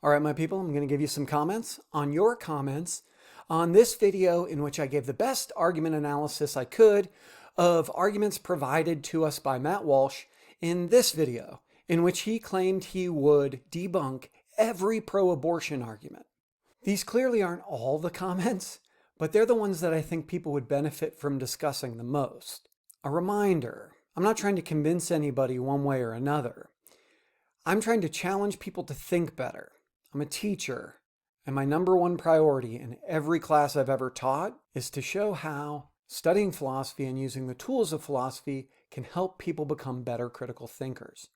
All right, my people, I'm going to give you some comments on your comments on this video in which I gave the best argument analysis I could of arguments provided to us by Matt Walsh in this video, in which he claimed he would debunk every pro-abortion argument. These clearly aren't all the comments, but they're the ones that I think people would benefit from discussing the most. A reminder, I'm not trying to convince anybody one way or another. I'm trying to challenge people to think better. I'm a teacher, and my number one priority in every class I've ever taught is to show how studying philosophy and using the tools of philosophy can help people become better critical thinkers.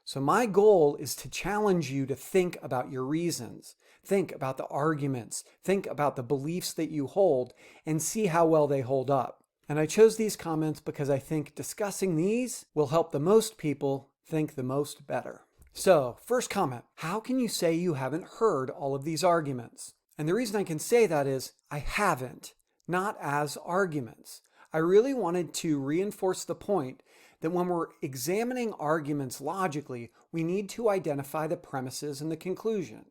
So my goal is to challenge you to think about your reasons, think about the arguments, think about the beliefs that you hold, and see how well they hold up. And I chose these comments because I think discussing these will help the most people think the most better. So, first comment, how can you say you haven't heard all of these arguments? And the reason I can say that is I haven't, not as arguments. I really wanted to reinforce the point that when we're examining arguments logically, we need to identify the premises and the conclusion.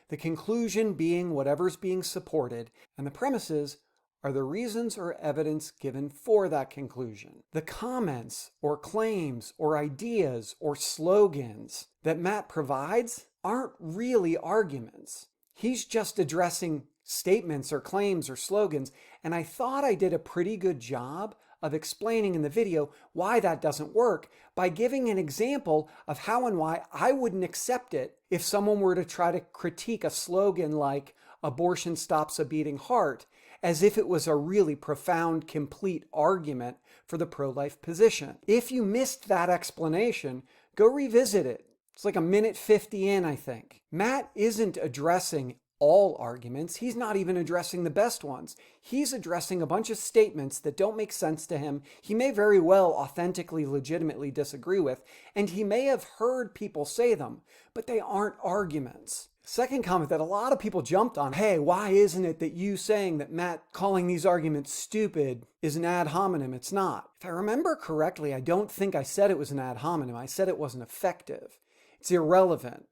The conclusion being whatever's being supported, and the premises are the reasons or evidence given for that conclusion. The comments or claims or ideas or slogans that Matt provides aren't really arguments. He's just addressing statements or claims or slogans, and I thought I did a pretty good job of explaining in the video why that doesn't work by giving an example of how and why I wouldn't accept it if someone were to try to critique a slogan like "abortion stops a beating heart" as if it was a really profound, complete argument for the pro-life position. If you missed that explanation, go revisit it. It's like a minute 50 in, I think. Matt isn't addressing all arguments. He's not even addressing the best ones. He's addressing a bunch of statements that don't make sense to him. He may very well authentically, legitimately disagree with, and he may have heard people say them, but they aren't arguments. Second comment that a lot of people jumped on, hey, why isn't it that you saying that Matt calling these arguments stupid is an ad hominem? It's not. If I remember correctly, I don't think I said it was an ad hominem. I said it wasn't effective. It's irrelevant.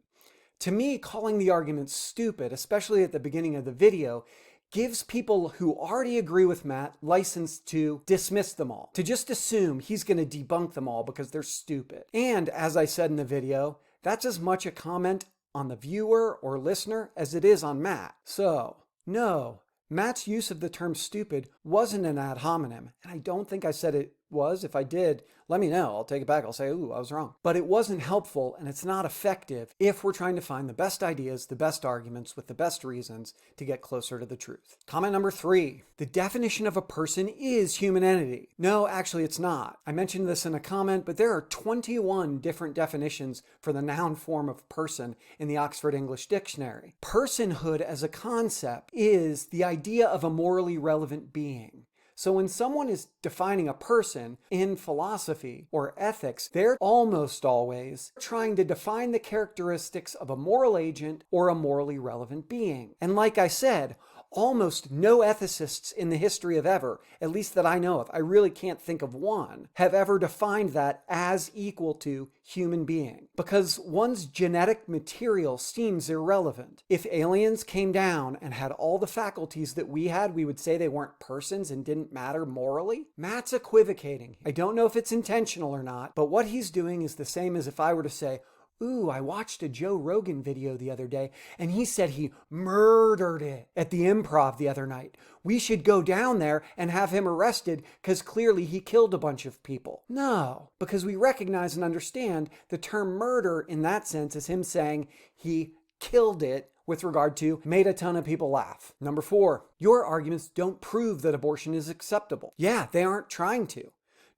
To me, calling the arguments stupid, especially at the beginning of the video, gives people who already agree with Matt license to dismiss them all, to just assume he's going to debunk them all because they're stupid. And as I said in the video, that's as much a comment on the viewer or listener as it is on Matt. So, no, Matt's use of the term stupid wasn't an ad hominem, and I don't think I said it was. If I did, let me know. I'll take it back. I'll say, ooh, I was wrong. But it wasn't helpful, and it's not effective if we're trying to find the best ideas, the best arguments with the best reasons to get closer to the truth. Comment number 3, the definition of a person is human entity. No, actually it's not. I mentioned this in a comment, but there are 21 different definitions for the noun form of person in the Oxford English Dictionary. Personhood as a concept is the idea of a morally relevant being. So when someone is defining a person in philosophy or ethics, they're almost always trying to define the characteristics of a moral agent or a morally relevant being. And like I said, almost no ethicists in the history of ever, at least that I know of, I really can't think of one, have ever defined that as equal to human being. Because one's genetic material seems irrelevant. If aliens came down and had all the faculties that we had, we would say they weren't persons and didn't matter morally? Matt's equivocating. I don't know if it's intentional or not, but what he's doing is the same as if I were to say, ooh, I watched a Joe Rogan video the other day, and he said he murdered it at the Improv the other night. We should go down there and have him arrested because clearly he killed a bunch of people. No, because we recognize and understand the term murder in that sense is him saying he killed it with regard to made a ton of people laugh. Number 4, your arguments don't prove that abortion is acceptable. Yeah, they aren't trying to.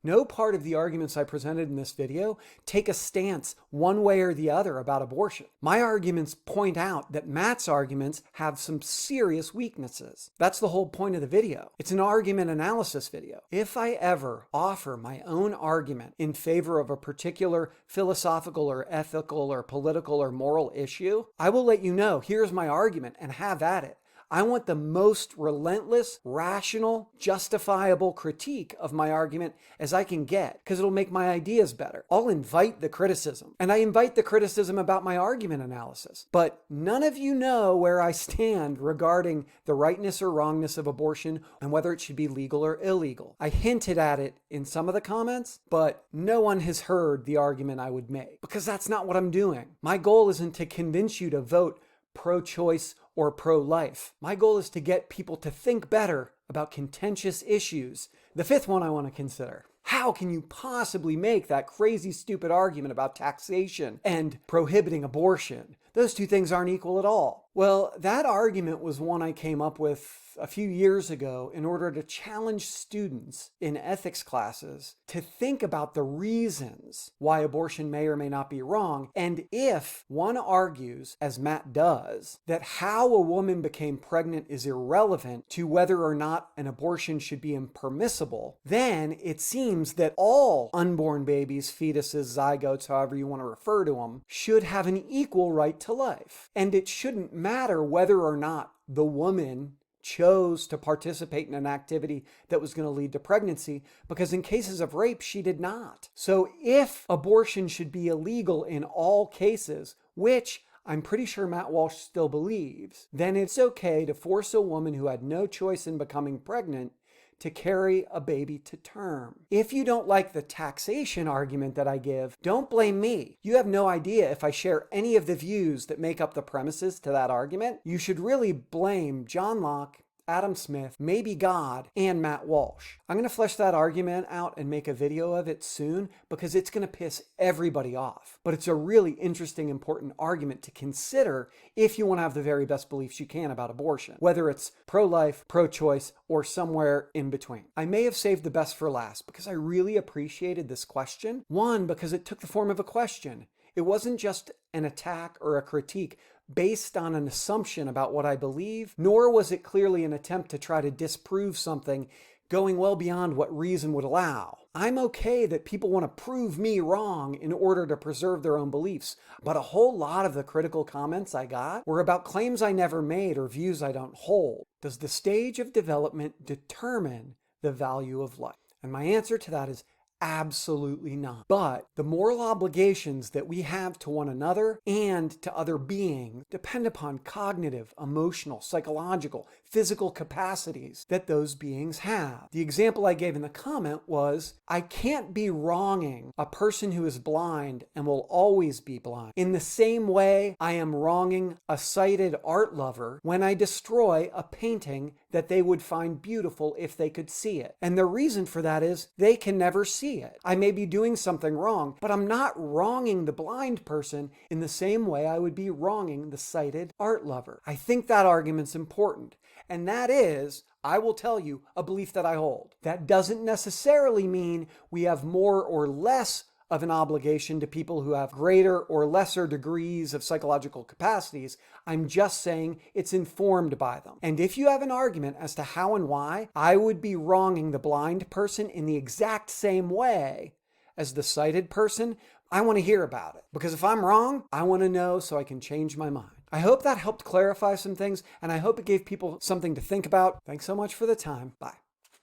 No part of the arguments I presented in this video take a stance one way or the other about abortion. My arguments point out that Matt's arguments have some serious weaknesses. That's the whole point of the video. It's an argument analysis video. If I ever offer my own argument in favor of a particular philosophical or ethical or political or moral issue, I will let you know, here's my argument and have at it. I want the most relentless, rational, justifiable critique of my argument as I can get, because it'll make my ideas better. I'll invite the criticism, and I invite the criticism about my argument analysis. But none of you know where I stand regarding the rightness or wrongness of abortion and whether it should be legal or illegal. I hinted at it in some of the comments, but no one has heard the argument I would make, because that's not what I'm doing. My goal isn't to convince you to vote pro-choice or pro-life. My goal is to get people to think better about contentious issues. The fifth one I want to consider: how can you possibly make that crazy, stupid argument about taxation and prohibiting abortion? Those two things aren't equal at all. Well, that argument was one I came up with a few years ago in order to challenge students in ethics classes to think about the reasons why abortion may or may not be wrong. And if one argues, as Matt does, that how a woman became pregnant is irrelevant to whether or not an abortion should be impermissible, then it seems that all unborn babies, fetuses, zygotes, however you want to refer to them, should have an equal right to life. And it shouldn't matter whether or not the woman chose to participate in an activity that was going to lead to pregnancy, because in cases of rape, she did not. So if abortion should be illegal in all cases, which I'm pretty sure Matt Walsh still believes, then it's okay to force a woman who had no choice in becoming pregnant to carry a baby to term. If you don't like the taxation argument that I give, don't blame me. You have no idea if I share any of the views that make up the premises to that argument. You should really blame John Locke, Adam Smith, maybe God, and Matt Walsh. I'm going to flesh that argument out and make a video of it soon, because it's going to piss everybody off. But it's a really interesting, important argument to consider if you want to have the very best beliefs you can about abortion, whether it's pro-life, pro-choice, or somewhere in between. I may have saved the best for last because I really appreciated this question. One, because it took the form of a question. It wasn't just an attack or a critique based on an assumption about what I believe, nor was it clearly an attempt to try to disprove something going well beyond what reason would allow. I'm okay that people want to prove me wrong in order to preserve their own beliefs, but a whole lot of the critical comments I got were about claims I never made or views I don't hold. Does the stage of development determine the value of life? And my answer to that is absolutely not. But the moral obligations that we have to one another and to other beings depend upon cognitive, emotional, psychological, physical capacities that those beings have. The example I gave in the comment was, I can't be wronging a person who is blind and will always be blind in the same way I am wronging a sighted art lover when I destroy a painting that they would find beautiful if they could see it. And the reason for that is they can never see it. I may be doing something wrong, but I'm not wronging the blind person in the same way I would be wronging the sighted art lover. I think that argument's important. And that is, I will tell you, a belief that I hold. That doesn't necessarily mean we have more or less of an obligation to people who have greater or lesser degrees of psychological capacities. I'm just saying it's informed by them. And if you have an argument as to how and why I would be wronging the blind person in the exact same way as the sighted person, I want to hear about it. Because if I'm wrong, I want to know so I can change my mind. I hope that helped clarify some things, and I hope it gave people something to think about. Thanks so much for the time. Bye.